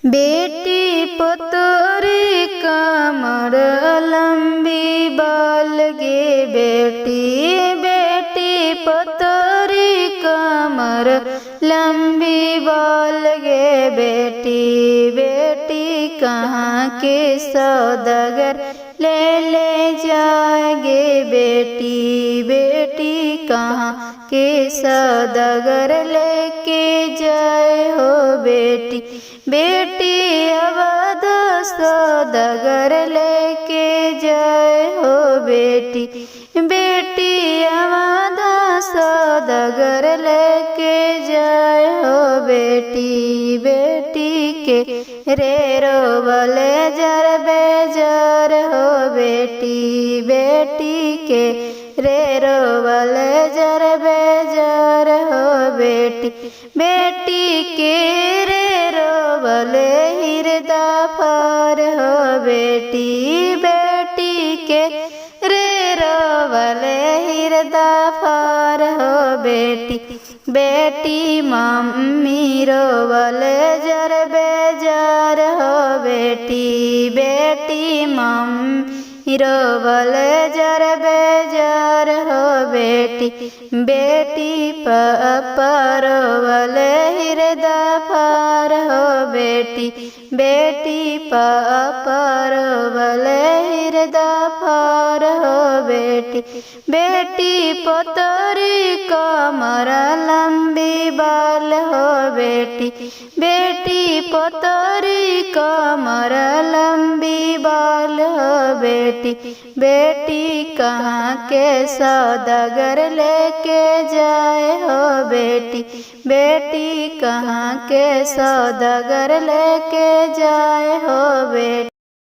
बेटी पतोरी कमर लंबी बाल गे बेटी बेटी पतोरी कमर लंबी बाल गे बेटी बेटी कहाँ के सौदागर ले जाएगे बेटी बेटी कहाँ के सौदागर लेके जाए हो बेटी बेटी अवध सौदागर लेके जाए हो बेटी बेटी अवध सौदागर लेके जाए हो बेटी बेटी के रे रोवले जर बेजार हो बेटी बेटी के रे रोवले जर बेजार हो बेटी बेटी के रे रोवले हृदय फार हो बेटी बेटी के रे रोवले हृदय फार हो बेटी बेटी मम्मी रोवले जर बेजार हो बेटी बेटी मम्मी रोवले जर बेजार हो बेटी बेटी पापा रोवले हृदय फार हो बेटी बेटी पापा रोवले हृदय फार हो बेटी बेटी पतोरी कमर लंबी बाल हो बेटी बेटी पतोरी कमर लंबी बाल हो बेटी बेटी कहाँ के सौदागर लेके जाए हो बेटी बेटी कहाँ के सौदागर लेके जाए हो बेटी।